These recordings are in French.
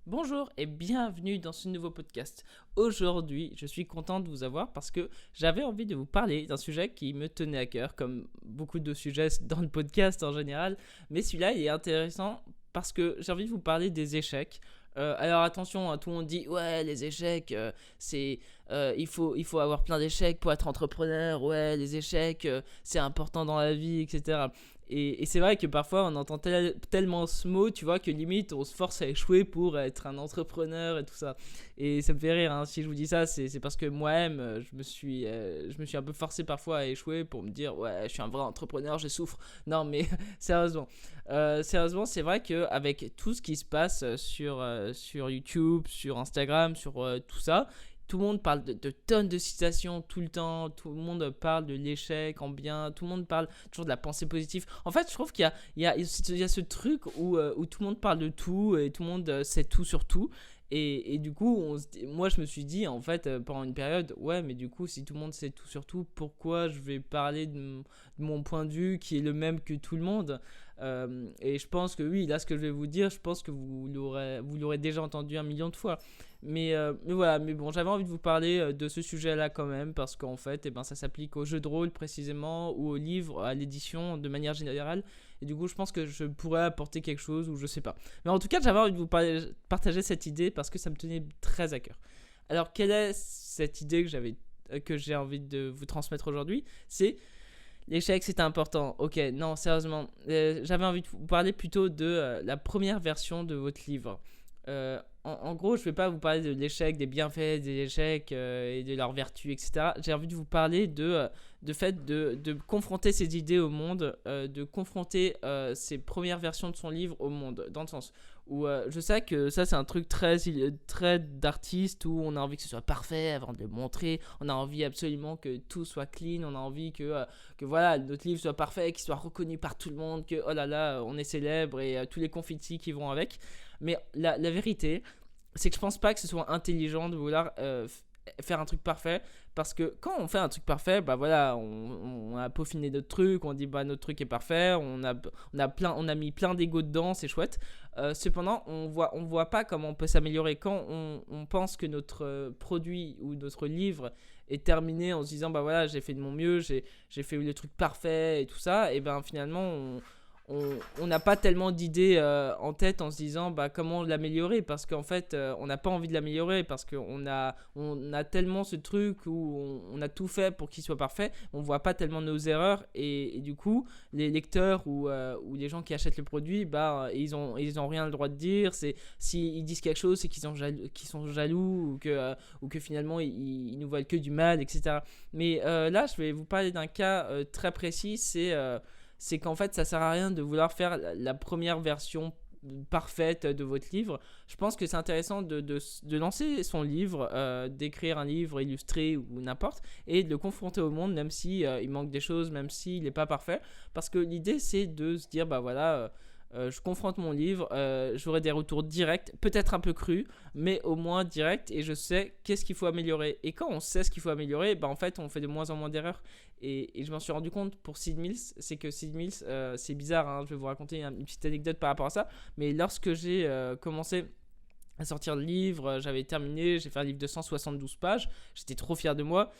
Bonjour et bienvenue dans ce nouveau podcast. Aujourd'hui, je suis content de vous avoir parce que j'avais envie de vous parler d'un sujet qui me tenait à cœur, comme beaucoup de sujets dans le podcast en général. Mais celui-là, il est intéressant parce que j'ai envie de vous parler des échecs. Alors attention, hein, tout le monde dit ouais les échecs, il faut avoir plein d'échecs pour être entrepreneur. Ouais les échecs, c'est important dans la vie, etc. Et c'est vrai que parfois on entend tellement ce mot, tu vois, que limite on se force à échouer pour être un entrepreneur et tout ça. Et ça me fait rire, hein, si je vous dis ça, c'est parce que moi-même, je me suis un peu forcé parfois à échouer pour me dire, ouais, je suis un vrai entrepreneur, je souffre. Non, mais sérieusement, c'est vrai qu'avec tout ce qui se passe sur YouTube, sur Instagram, sur tout ça, tout le monde parle de tonnes de citations tout le temps, tout le monde parle de l'échec en bien, tout le monde parle toujours de la pensée positive. En fait, je trouve qu'il y a ce truc où tout le monde parle de tout et tout le monde sait tout sur tout. Et du coup, moi je me suis dit en fait pendant une période, ouais, mais du coup, si tout le monde sait tout sur tout, pourquoi je vais parler de mon point de vue qui est le même que tout le monde. Et je pense que oui, là ce que je vais vous dire, je pense que vous l'aurez déjà entendu un million de fois. Mais voilà, mais bon, j'avais envie de vous parler de ce sujet-là quand même, parce qu'en fait, ça s'applique aux jeux de rôle précisément, ou aux livres, à l'édition de manière générale. Et du coup, je pense que je pourrais apporter quelque chose, ou je sais pas. Mais en tout cas, j'avais envie de vous partager cette idée parce que ça me tenait très à cœur. Alors, quelle est cette idée que j'ai envie de vous transmettre aujourd'hui? C'est l'échec, c'est important. Ok, non, sérieusement, j'avais envie de vous parler plutôt de la première version de votre livre. En gros, je ne vais pas vous parler de l'échec, des bienfaits des échecs et de leurs vertus, etc. J'ai envie de vous parler de fait de confronter ses idées au monde, de confronter ses premières versions de son livre au monde, dans le sens où je sais que ça c'est un truc très d'artiste où on a envie que ce soit parfait avant de le montrer, on a envie absolument que tout soit clean, on a envie que voilà, notre livre soit parfait, qu'il soit reconnu par tout le monde, que oh là là, on est célèbre et tous les confettis qui vont avec. Mais la vérité, c'est que je pense pas que ce soit intelligent de vouloir faire un truc parfait, parce que quand on fait un truc parfait, bah voilà, on a peaufiné notre truc, on dit bah notre truc est parfait, on a mis plein d'ego dedans, c'est chouette. Cependant, on voit pas comment on peut s'améliorer quand on pense que notre produit ou notre livre est terminé en se disant bah voilà, j'ai fait de mon mieux, j'ai fait le truc parfait et tout ça, et ben finalement on n'a pas tellement d'idées en tête en se disant bah, comment l'améliorer, parce qu'en fait on n'a pas envie de l'améliorer parce qu'on a tellement ce truc où on a tout fait pour qu'il soit parfait, on voit pas tellement nos erreurs, et du coup les lecteurs ou les gens qui achètent le produit, bah, ils ont rien le droit de dire. S'ils disent quelque chose, c'est qu'ils sont jaloux, ou que finalement ils nous veulent que du mal, etc. Mais là je vais vous parler d'un cas très précis. C'est qu'en fait ça sert à rien de vouloir faire la première version parfaite de votre livre. Je pense que c'est intéressant de lancer son livre, d'écrire un livre illustré ou n'importe, et de le confronter au monde, même si il manque des choses, même s'il n'est pas parfait, parce que l'idée c'est de se dire bah voilà, je confronte mon livre, j'aurai des retours directs, peut-être un peu crus, mais au moins directs, et je sais qu'est-ce qu'il faut améliorer. Et quand on sait ce qu'il faut améliorer, bah en fait on fait de moins en moins d'erreurs. Et je m'en suis rendu compte pour Sid Mills, c'est que Sid Mills, c'est bizarre, hein, je vais vous raconter une petite anecdote par rapport à ça, mais lorsque j'ai commencé à sortir le livre, j'avais terminé, j'ai fait un livre de 172 pages, j'étais trop fier de moi.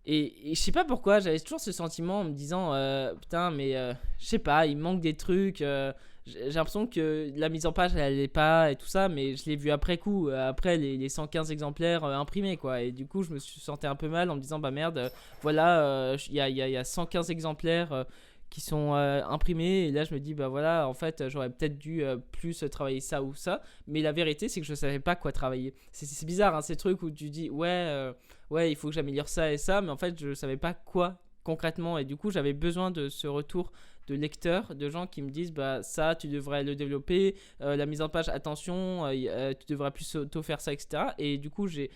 Et je sais pas pourquoi, j'avais toujours ce sentiment en me disant putain, mais je sais pas, il manque des trucs. J'ai l'impression que la mise en page elle allait pas et tout ça, mais je l'ai vu après coup, après les 115 exemplaires imprimés quoi. Et du coup, je me suis senti un peu mal en me disant bah merde, voilà, il y a 115 exemplaires qui sont imprimés, et là je me dis bah voilà, en fait j'aurais peut-être dû plus travailler ça ou ça, mais la vérité c'est que je savais pas quoi travailler. C'est bizarre, hein, ces trucs où tu dis ouais, il faut que j'améliore ça et ça, mais en fait je savais pas quoi concrètement, et du coup j'avais besoin de ce retour de lecteurs, de gens qui me disent bah ça tu devrais le développer, la mise en page attention, tu devrais plus auto faire ça, etc. Et du coup j'ai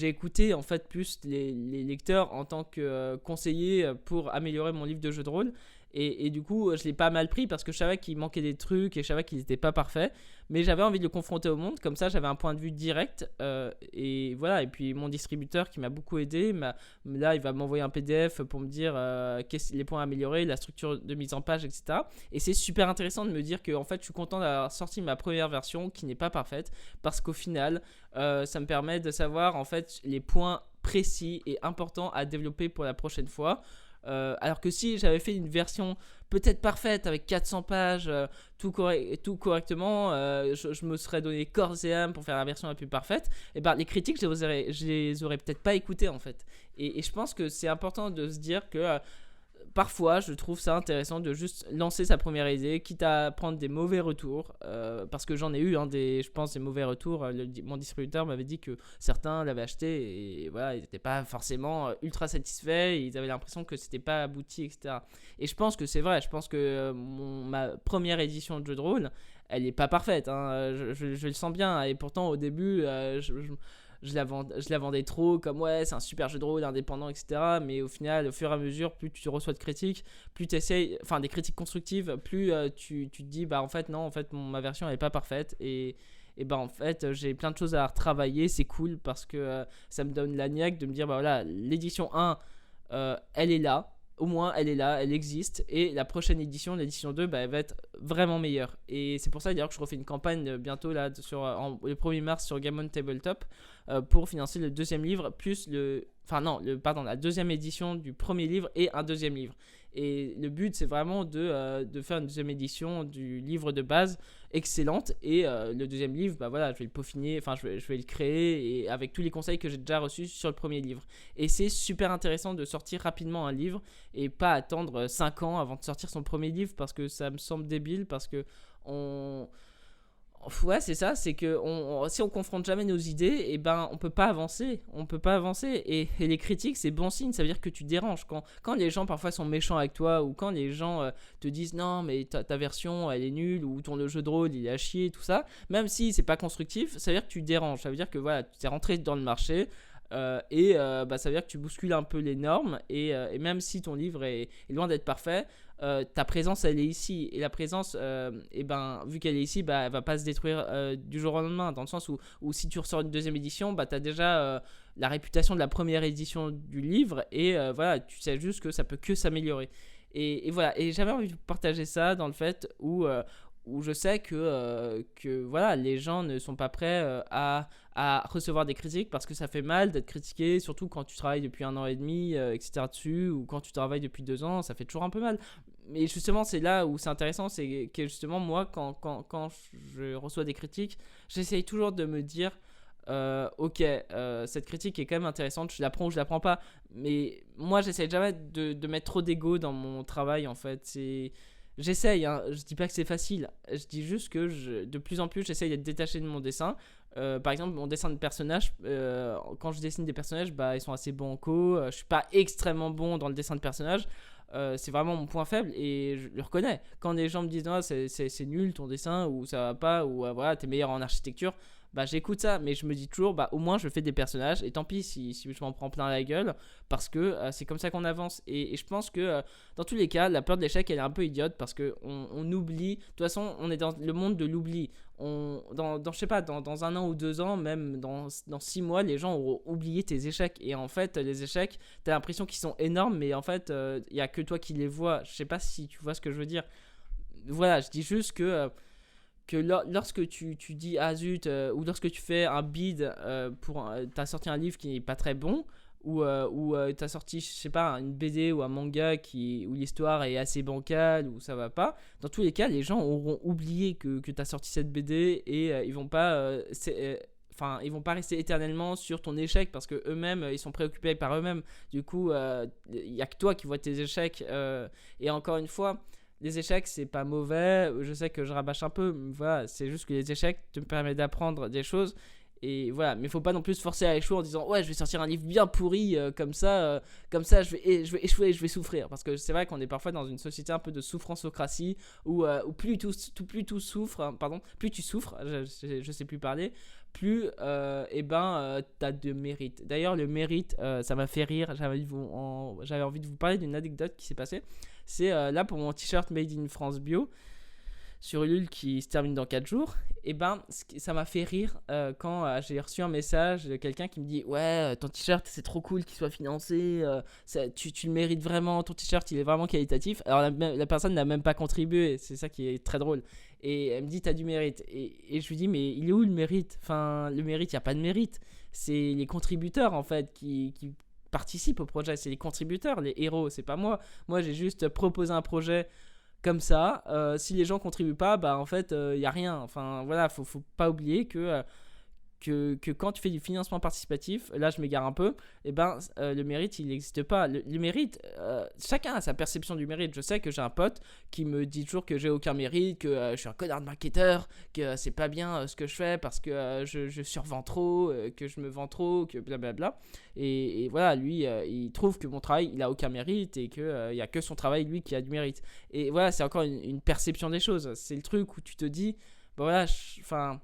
écouté en fait plus les lecteurs en tant que conseiller pour améliorer mon livre de jeu de rôle. Et du coup, je l'ai pas mal pris parce que je savais qu'il manquait des trucs et je savais qu'ils n'étaient pas parfaits. Mais j'avais envie de le confronter au monde. Comme ça, j'avais un point de vue direct. Et voilà. Et puis, mon distributeur qui m'a beaucoup aidé, là, il va m'envoyer un PDF pour me dire les points à améliorer, la structure de mise en page, etc. Et c'est super intéressant de me dire que en fait, je suis content d'avoir sorti ma première version qui n'est pas parfaite. Parce qu'au final, ça me permet de savoir en fait les points précis et importants à développer pour la prochaine fois. Alors que si j'avais fait une version peut-être parfaite avec 400 pages, tout correctement, je me serais donné corps et âme pour faire la version la plus parfaite, et ben les critiques je les aurais peut-être pas écoutées en fait. Et je pense que c'est important de se dire que parfois, je trouve ça intéressant de juste lancer sa première idée, quitte à prendre des mauvais retours, parce que j'en ai eu, je pense, des mauvais retours. Mon distributeur m'avait dit que certains l'avaient acheté et voilà, ils n'étaient pas forcément ultra satisfaits, ils avaient l'impression que c'était pas abouti, etc. Et je pense que c'est vrai, je pense que ma première édition de jeu de rôle, elle n'est pas parfaite, hein, je le sens bien, et pourtant au début, je la vendais trop comme ouais, c'est un super jeu de rôle indépendant, etc. Mais au final, au fur et à mesure, plus tu reçois de critiques, plus tu essayes, enfin des critiques constructives, plus tu te dis bah en fait non, en fait ma version elle est pas parfaite et bah en fait j'ai plein de choses à retravailler, c'est cool parce que ça me donne la niaque de me dire bah voilà, l'édition 1 elle est là. Au moins elle est là, elle existe, et la prochaine édition, l'édition 2, bah, elle va être vraiment meilleure. Et c'est pour ça d'ailleurs que je refais une campagne bientôt là, le 1er mars sur Game on Tabletop pour financer le deuxième livre, plus la deuxième édition du premier livre et un deuxième livre. Et le but c'est vraiment de faire une deuxième édition du livre de base excellente, et le deuxième livre, bah voilà, je vais le peaufiner, enfin je vais le créer et avec tous les conseils que j'ai déjà reçus sur le premier livre. Et c'est super intéressant de sortir rapidement un livre et pas attendre 5 ans avant de sortir son premier livre, parce que ça me semble débile, parce que ouais, c'est ça, c'est que si on confronte jamais nos idées, et ben on peut pas avancer, et les critiques c'est bon signe, ça veut dire que tu déranges. Quand les gens parfois sont méchants avec toi, ou quand les gens te disent non mais ta version elle est nulle, ou ton jeu de rôle il est à chier, tout ça, même si c'est pas constructif, ça veut dire que tu déranges, ça veut dire que voilà, tu t'es rentré dans le marché. Bah, ça veut dire que tu bouscules un peu les normes, et même si ton livre est loin d'être parfait, ta présence elle est ici, et la présence et ben vu qu'elle est ici, bah elle va pas se détruire du jour au lendemain, dans le sens où si tu ressors une deuxième édition, bah t'as déjà la réputation de la première édition du livre, et voilà, tu sais juste que ça peut que s'améliorer, et voilà. Et j'avais envie de partager ça dans le fait où je sais que voilà, les gens ne sont pas prêts à recevoir des critiques, parce que ça fait mal d'être critiqué, surtout quand tu travailles depuis 1 an et demi, etc. dessus, ou quand tu travailles depuis 2 ans, ça fait toujours un peu mal. Mais justement, c'est là où c'est intéressant, c'est que justement, moi, quand je reçois des critiques, j'essaye toujours de me dire ok, cette critique est quand même intéressante, je la prends ou je la prends pas. Mais moi, j'essaye jamais de mettre trop d'ego dans mon travail, en fait. J'essaye, hein, je dis pas que c'est facile, je dis juste que de plus en plus j'essaye d'être détaché de mon dessin. Par exemple, mon dessin de personnage, quand je dessine des personnages, bah, ils sont assez bancaux, je suis pas extrêmement bon dans le dessin de personnage, c'est vraiment mon point faible, et je le reconnais. Quand les gens me disent c'est nul ton dessin, ou ça va pas, ou voilà, t'es meilleur en architecture, bah j'écoute ça, mais je me dis toujours bah au moins je fais des personnages, et tant pis si je m'en prends plein la gueule, parce que c'est comme ça qu'on avance. Et je pense que dans tous les cas, la peur de l'échec elle est un peu idiote, parce que on oublie. De toute façon, on est dans le monde de l'oubli. Je sais pas, dans 1 an ou 2 ans, même dans 6 mois, les gens auront oublié tes échecs. Et en fait, les échecs, t'as l'impression qu'ils sont énormes, mais en fait, il y a que toi qui les vois. Je sais pas si tu vois ce que je veux dire. Voilà, je dis juste que lorsque tu dis ah zut, ou lorsque tu fais un bid t'as sorti un livre qui n'est pas très bon, ou t'as sorti, je sais pas, une BD ou un manga où l'histoire est assez bancale, ou ça va pas, dans tous les cas les gens auront oublié que t'as sorti cette BD, et ils vont pas ils vont pas rester éternellement sur ton échec, parce que eux-mêmes ils sont préoccupés par eux-mêmes. Du coup il y a que toi qui vois tes échecs, et encore une fois, les échecs c'est pas mauvais, je sais que je rabâche un peu, mais voilà, c'est juste que les échecs te permettent d'apprendre des choses, Et voilà, mais faut pas non plus se forcer à échouer en disant ouais, je vais sortir un livre bien pourri comme ça je vais échouer et je vais souffrir. Parce que c'est vrai qu'on est parfois dans une société un peu de souffrancocratie où plus tout souffre, hein, pardon, plus tu souffres, je sais plus parler, plus t'as de mérite. D'ailleurs, le mérite, ça m'a fait rire. J'avais envie de vous parler d'une anecdote qui s'est passée. C'est là pour mon t-shirt Made in France Bio sur Ulule qui se termine dans 4 jours, et ça m'a fait rire quand j'ai reçu un message de quelqu'un qui me dit ouais, ton t-shirt c'est trop cool qu'il soit financé, tu le mérites vraiment, ton t-shirt il est vraiment qualitatif. Alors la personne n'a même pas contribué, c'est ça qui est très drôle, et elle me dit t'as du mérite, et je lui dis mais il est où le mérite? Enfin, le mérite, il n'y a pas de mérite, c'est les contributeurs en fait qui participent au projet, c'est les contributeurs, les héros, c'est pas moi. Moi j'ai juste proposé un projet comme ça. Si les gens contribuent pas, bah en fait il y a rien. Enfin voilà, faut pas oublier que quand tu fais du financement participatif, là je m'égare un peu, le mérite il n'existe pas. Le mérite, chacun a sa perception du mérite. Je sais que j'ai un pote qui me dit toujours que j'ai aucun mérite, que je suis un connard de marketeur, que c'est pas bien ce que je fais parce que je survends trop, que je me vends trop, que blablabla. Et voilà, lui il trouve que mon travail il a aucun mérite et qu'il n'y a que son travail lui qui a du mérite. Et voilà, c'est encore une perception des choses. C'est le truc où tu te dis, bah voilà, enfin.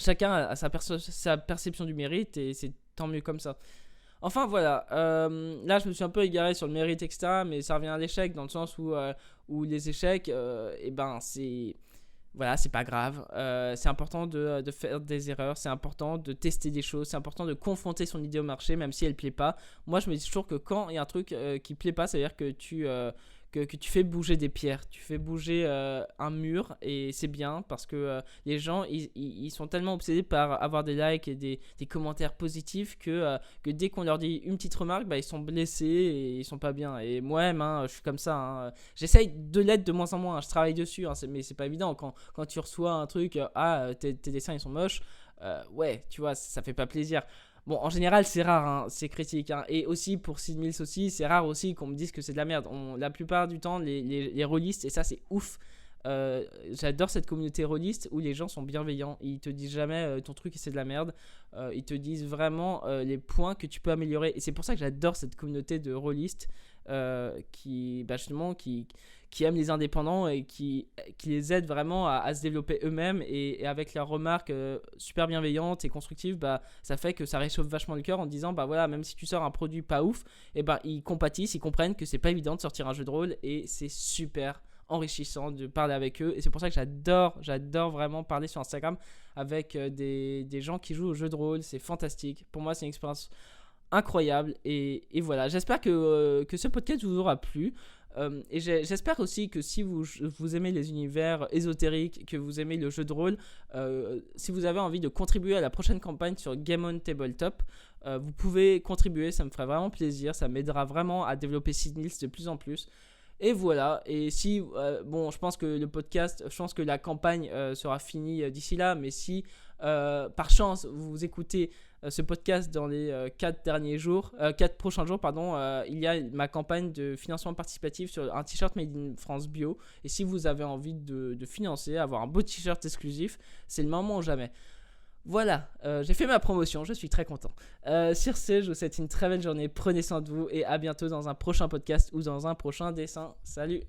Chacun a sa perception du mérite et c'est tant mieux comme ça. Enfin voilà, là je me suis un peu égaré sur le mérite, etc. Mais ça revient à l'échec dans le sens où les échecs, c'est pas grave. C'est important de faire des erreurs, c'est important de tester des choses, c'est important de confronter son idée au marché même si elle plaît pas. Moi je me dis toujours que quand il y a un truc qui plaît pas, ça veut dire que que tu fais bouger des pierres, tu fais bouger un mur, et c'est bien parce que les gens ils sont tellement obsédés par avoir des likes et des commentaires positifs que dès qu'on leur dit une petite remarque, ils sont blessés et ils sont pas bien. Et moi-même, je suis comme ça. J'essaye de l'être de moins en moins, je travaille dessus, mais c'est pas évident quand tu reçois un truc, tes dessins ils sont moches, ouais, tu vois, ça fait pas plaisir. Bon, en général, c'est rare, ces critiques. Et aussi, pour Sid Mills aussi, c'est rare aussi qu'on me dise que c'est de la merde. La plupart du temps, les rôlistes, et ça, c'est ouf. J'adore cette communauté rôliste où les gens sont bienveillants. Ils te disent jamais ton truc c'est de la merde. Ils te disent vraiment les points que tu peux améliorer. Et c'est pour ça que j'adore cette communauté de rôlistes qui aiment les indépendants et qui les aident vraiment à se développer eux-mêmes, et avec leurs remarques super bienveillantes et constructives, ça fait que ça réchauffe vachement le cœur en disant voilà, même si tu sors un produit pas ouf, ils compatissent, ils comprennent que c'est pas évident de sortir un jeu de rôle, et c'est super enrichissant de parler avec eux. Et c'est pour ça que j'adore vraiment parler sur Instagram avec des gens qui jouent au jeu de rôle. C'est fantastique, pour moi c'est une expérience incroyable, et voilà, j'espère que ce podcast vous aura plu. Et j'espère aussi que si vous aimez les univers ésotériques, que vous aimez le jeu de rôle, si vous avez envie de contribuer à la prochaine campagne sur Game on Tabletop, vous pouvez contribuer, ça me ferait vraiment plaisir, ça m'aidera vraiment à développer Sid Mills de plus en plus. Et voilà, et si, je pense que la campagne sera finie d'ici là, mais si par chance vous écoutez ce podcast dans les 4 prochains jours, il y a ma campagne de financement participatif sur un t-shirt Made in France Bio, et si vous avez envie de financer, avoir un beau t-shirt exclusif, c'est le moment ou jamais. Voilà, j'ai fait ma promotion, je suis très content. Sur ce, je vous souhaite une très belle journée, prenez soin de vous et à bientôt dans un prochain podcast ou dans un prochain dessin. Salut!